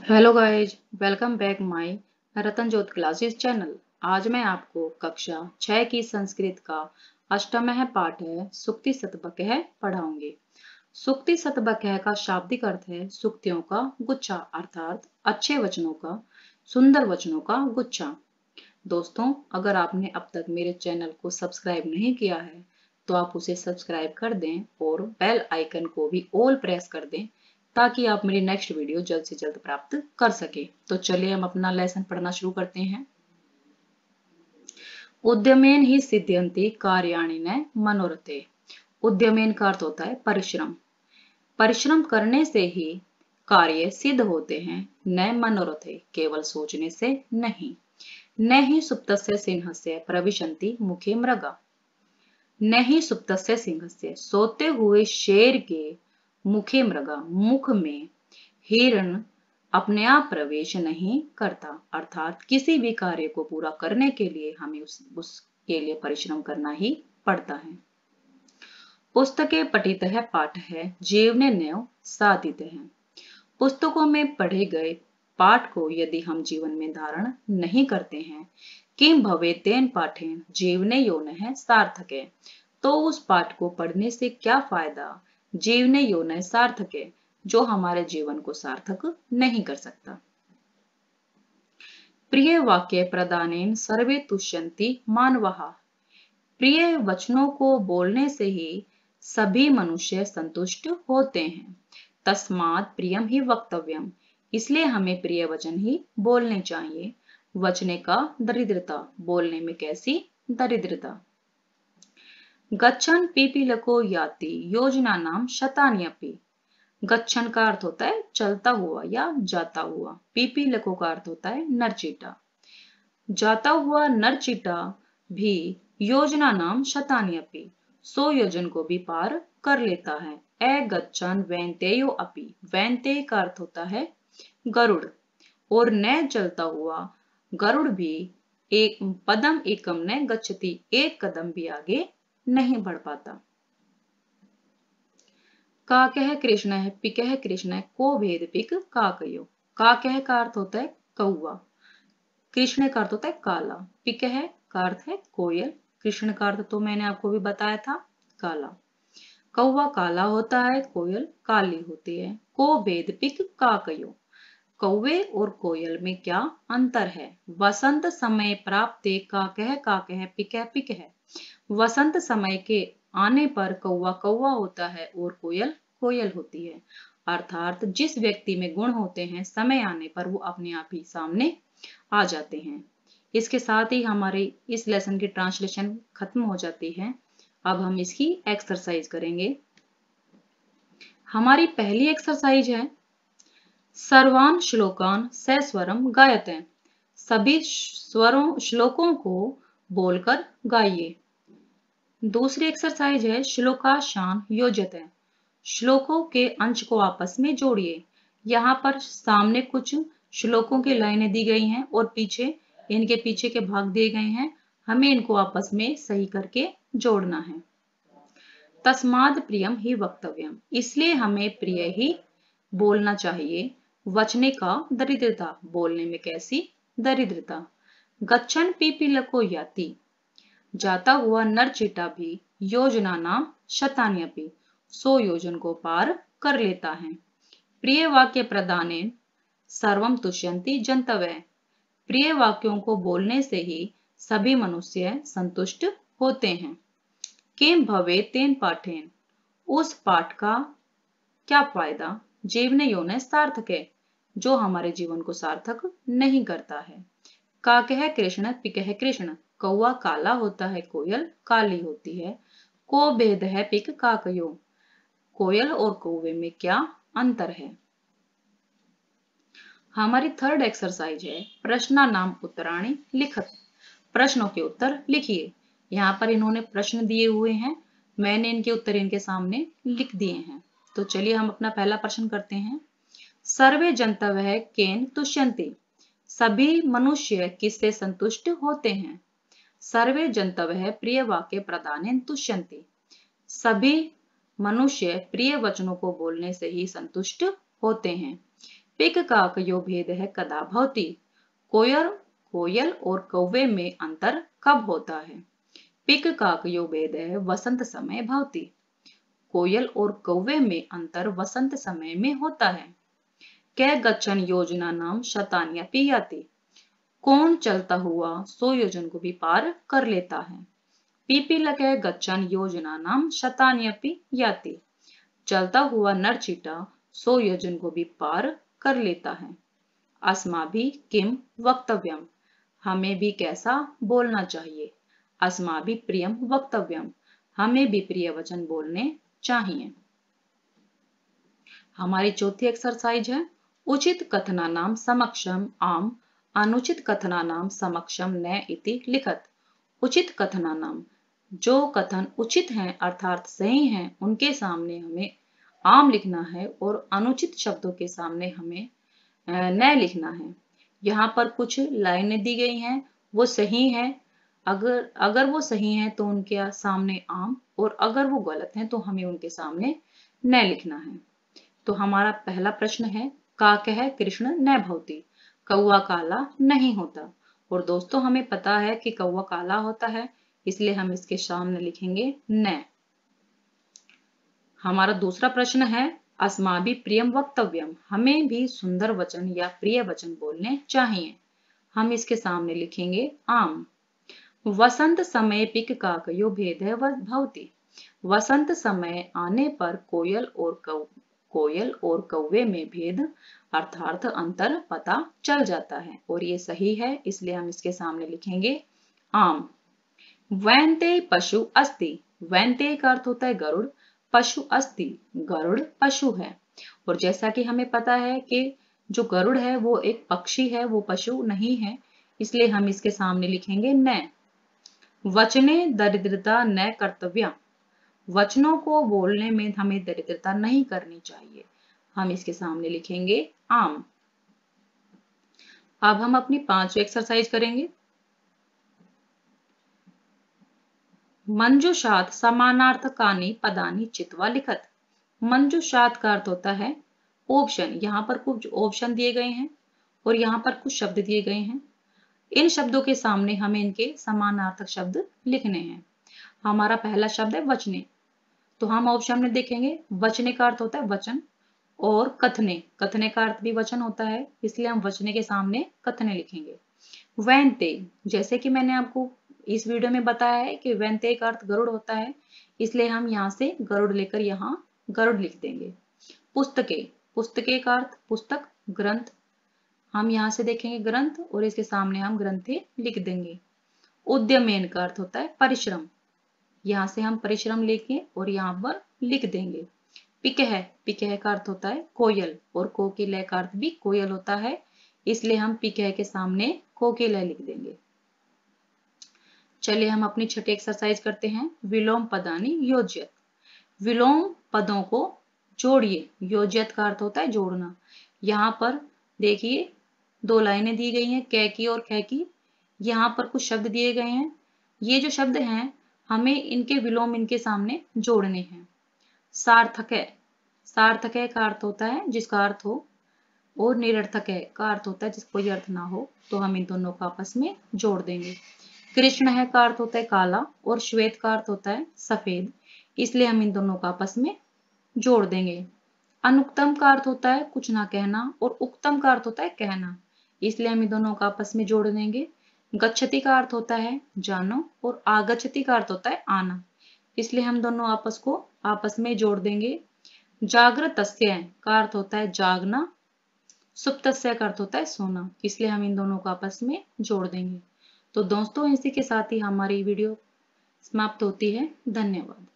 Hello guys, welcome back my Ratan Jyot classes channel. आज मैं आपको कक्षा 6 की संस्कृत का अष्टम पाठ है सुक्ति सतबकह पढ़ाऊंगी। सुक्ति सतबकह का शाब्दिक अर्थ है सुक्तियों का गुच्छा, अर्थात अच्छे वचनों का, सुंदर वचनों का गुच्छा। दोस्तों, अगर आपने अब तक मेरे चैनल को सब्सक्राइब नहीं किया है तो आप उसे सब्सक्राइब कर दें और बेल आइकन को भी ऑल प्रेस कर दें ताकि आप मेरी नेक्स्ट वीडियो जल्द से जल्द प्राप्त कर सके। तो चलिए हम अपना लेसन पढ़ना शुरू करते हैं। उद्यमेन ही सिद्ध्यन्ति कार्याणि न मनोरथे। उद्यमेन का अर्थ होता है परिश्रम। परिश्रम करने से ही कार्य सिद्ध होते हैं, न मनोरथे केवल सोचने से नहीं। न ही सुप्तस्य सिंहस्य प्रविशन्ति मुखे मृगा। न ही सुप्तस्य सिंहस्य सोते हुए शेर के मुखे मृगा, मुख में हिरण अपने आप प्रवेश नहीं करता। अर्थात किसी भी कार्य को पूरा करने के लिए हमें उसके लिए परिश्रम करना ही पड़ता है। पुस्तके पठित है पाठ है जीवने न्यव साधित है। पुस्तकों में पढ़े गए पाठ को यदि हम जीवन में धारण नहीं करते हैं, किम भवेतेन पाठेन जीवने योन है सार्थक है, तो उस पाठ को पढ़ने से क्या फायदा। जीवने योन सार्थक है, जो हमारे जीवन को सार्थक नहीं कर सकता। प्रिय वाक्य प्रदानेन सर्वे तुष्यन्ति मानवः। प्रिय वचनों को बोलने से ही सभी मनुष्य संतुष्ट होते हैं। तस्मात् प्रियम ही वक्तव्यम, इसलिए हमें प्रिय वचन ही बोलने चाहिए। वचने का दरिद्रता, बोलने में कैसी दरिद्रता। गच्छन पीपीलको याति योजना नाम शतान्यपि। गच्छन का अर्थ होता है चलता हुआ या जाता हुआ। पीपीलको का अर्थ होता है नरचीटा। जाता हुआ नरचीटा भी योजना नाम शतान्यपि 100 योजन को भी पार कर लेता है। ए गच्छन वैंतेयो अपि, वैंते का अर्थ होता है गरुड़, और न चलता हुआ गरुड़ भी एक पदम एकम न गच्छति, एक कदम भी आगे नहीं बढ़ पाता। काकह कृष्ण है पिकह कृष्ण है को भेद पिक काकयो। काकह का अर्थ होता है कौवा, कृष्ण का अर्थ होता है काला, पिकह का अर्थ है कोयल, कृष्ण का अर्थ तो मैंने आपको भी बताया था काला। कौवा काला होता है, कोयल काली होती है। को भेद पिक काकयो, कौवे और कोयल में क्या अंतर है। वसंत समय प्राप्त काकह पिकह पिकह। वसंत समय के आने पर कौवा कौवा होता है और कोयल कोयल होती है। अर्थात जिस व्यक्ति में गुण होते हैं, समय आने पर वो अपने आप ही सामने आ जाते हैं। इसके साथ ही हमारे इस लेसन की ट्रांसलेशन खत्म हो जाती है। अब हम इसकी एक्सरसाइज करेंगे। हमारी पहली एक्सरसाइज है सर्वान श्लोकान सस्वरम गायते। सभी स्वरों श्लोकों को बोलकर गाइए। दूसरी एक्सरसाइज है श्लोकाशान योजते। श्लोकों के अंश को आपस में जोड़िए। यहाँ पर सामने कुछ श्लोकों की लाइनें दी गई हैं और पीछे इनके पीछे के भाग दिए गए हैं, हमें इनको आपस में सही करके जोड़ना है। तस्माद प्रियम ही वक्तव्यम, इसलिए हमें प्रिय ही बोलना चाहिए। वचने का दरिद्रता, बोलने में कैसी दरिद्रता। गच्छन पीपीलको याति, जाता हुआ नरचीटा भी योजना नाम शतान्यपि 100 योजन को पार कर लेता है। प्रिय वाक्य प्रदाने सर्वम तुष्यन्ति जन्तवः। प्रिय वाक्यों को बोलने से ही सभी मनुष्य संतुष्ट होते हैं। किम भवे तेन पाठेन, उस पाठ का क्या फायदा। जीवन योन सार्थक है, जो हमारे जीवन को सार्थक नहीं करता है। काकह कृष्ण पिकह कृष्ण, कौवा काला होता है, कोयल काली होती है। को भेद है पिक काकयो, कोयल और कौवे में क्या अंतर है। हमारी थर्ड एक्सरसाइज है प्रश्न नाम उत्तराणी लिखत। प्रश्नों के उत्तर लिखिए। यहाँ पर इन्होंने प्रश्न दिए हुए हैं, मैंने इनके उत्तर इनके सामने लिख दिए हैं। तो चलिए हम अपना पहला प्रश्न करते हैं। सर्वे जन्तवः केन तुष्यन्ति, सभी मनुष्य किससे संतुष्ट होते हैं। सर्वे जन्तवः प्रिय वाक्य प्रदानेन तुष्यन्ति, सभी मनुष्य प्रिय वचनों को बोलने से ही संतुष्ट होते हैं। पिक काकयो भेद है कदा भवति। कोयल कोयल और कौवे में अंतर कब होता है? पिक काकयो भेद है वसंत समय भवति। कोयल और कौवे में अंतर वसंत समय में होता है। कै गच्छन योजना नाम शतान्यपि याति। कौन चलता हुआ 100 योजन को भी पार कर लेता है? पीपीलकै गच्छन योजना नाम शतान्यपि याति। चलता हुआ नरचीटा 100 योजन को भी पार कर लेता है। अस्माभिः किम वक्तव्यम। हमें भी कैसा बोलना चाहिए? अस्माभिः प्रियम वक्तव्यम। हमें भी प्रिय वचन बोलने चाहिए। हमारी चौथी एक्सरसाइज है उचित कथनानाम समक्षम आम अनुचित कथनानाम समक्षम न इति लिखत। उचित कथनानाम, जो कथन उचित हैं अर्थात सही हैं उनके सामने हमें आम लिखना है और अनुचित शब्दों के सामने हमें न लिखना है। यहाँ पर कुछ लाइनें दी गई हैं, वो सही हैं। अगर वो सही हैं तो उनके सामने आम, और अगर वो गलत हैं तो हमें उनके सामने न लिखना है। तो हमारा पहला प्रश्न है काकः कृष्ण न भवति। कौवा काला नहीं होता। और दोस्तों हमें पता है कि कौवा काला होता है, इसलिए हम इसके सामने लिखेंगे न। हमारा दूसरा प्रश्न है अस्माभिः प्रियम वक्तव्यम। हमें भी सुंदर वचन या प्रिय वचन बोलने चाहिए। हम इसके सामने लिखेंगे आम। वसंत समय पिक काकयो भेद है भवति। वसंत समय आने पर कोयल और कौवे में भेद अर्थात अंतर पता चल जाता है, और ये सही है, इसलिए हम इसके सामने लिखेंगे आम। वैन्ते पशु अस्ति। वैन्ते का अर्थ होता है गरुड़, पशु अस्ति, गरुड़ पशु है। और जैसा कि हमें पता है कि जो गरुड़ है वो एक पक्षी है, वो पशु नहीं है, इसलिए हम इसके सामने लिखेंगे न। वचने दरिद्रता न कर्तव्य। वचनों को बोलने में हमें दरिद्रता नहीं करनी चाहिए। हम इसके सामने लिखेंगे आम। अब हम अपनी 5वीं एक्सरसाइज करेंगे। मंजुषात समानार्थकानि पदानि चित्वा लिखत। मंजुषात का अर्थ होता है ऑप्शन। यहाँ पर कुछ ऑप्शन दिए गए हैं और यहाँ पर कुछ शब्द दिए गए हैं। इन शब्दों के सामने हमें इनके समानार्थक शब्द लिखने हैं। हमारा पहला शब्द है वचने, तो हम ऑप्शन में देखेंगे वचने का अर्थ होता है वचन, और कथने, कथने का अर्थ भी वचन होता है, इसलिए हम वचने के सामने कथने लिखेंगे। वैन्ते, जैसे कि मैंने आपको इस वीडियो में बताया है कि वैन्ते का अर्थ गरुड़ होता है, इसलिए हम यहाँ से गरुड़ लेकर यहाँ गरुड़ लिख देंगे। पुस्तके, पुस्तके का अर्थ पुस्तक, ग्रंथ, हम यहाँ से देखेंगे ग्रंथ और इसके सामने हम ग्रंथे लिख देंगे। उद्यमेन का अर्थ होता है परिश्रम, यहाँ से हम परिश्रम लेके और यहाँ पर लिख देंगे। पिकह, पिकह का अर्थ होता है कोयल, और कोकिल का अर्थ भी कोयल होता है, इसलिए हम पिकह के सामने कोकिल लिख देंगे। चलिए हम अपनी छठी एक्सरसाइज करते हैं। विलोम पदानि योज्यत। विलोम पदों को जोड़िए। योज्यत का अर्थ होता है जोड़ना। यहाँ पर देखिए 2 लाइनें दी गई हैं, कै की और खे की। यहाँ पर कुछ शब्द दिए गए हैं। ये जो शब्द हैं हमें इनके विलोम इनके सामने जोड़ने हैं। सार्थक, सार्थक का अर्थ होता है जिसका अर्थ हो, और निरर्थक का अर्थ होता है जिसका कोई अर्थ ना हो, तो हम इन दोनों को आपस में जोड़ देंगे। कृष्ण है का अर्थ होता है काला, और श्वेत का अर्थ होता है सफेद, इसलिए हम इन दोनों को आपस में जोड़ देंगे। अनुक्तम का अर्थ होता है कुछ ना कहना, और उक्तम का अर्थ होता है कहना, इसलिए हम इन दोनों को आपस में जोड़ देंगे। गच्छति का अर्थ होता है जानो, और आगच्छति का अर्थ होता है आना, इसलिए हम दोनों आपस में जोड़ देंगे। जागृतस्य का अर्थ होता है जागना, सुप्तस्य का अर्थ होता है सोना, इसलिए हम इन दोनों को आपस में जोड़ देंगे। तो दोस्तों इसी के साथ ही हमारी वीडियो समाप्त होती है। धन्यवाद।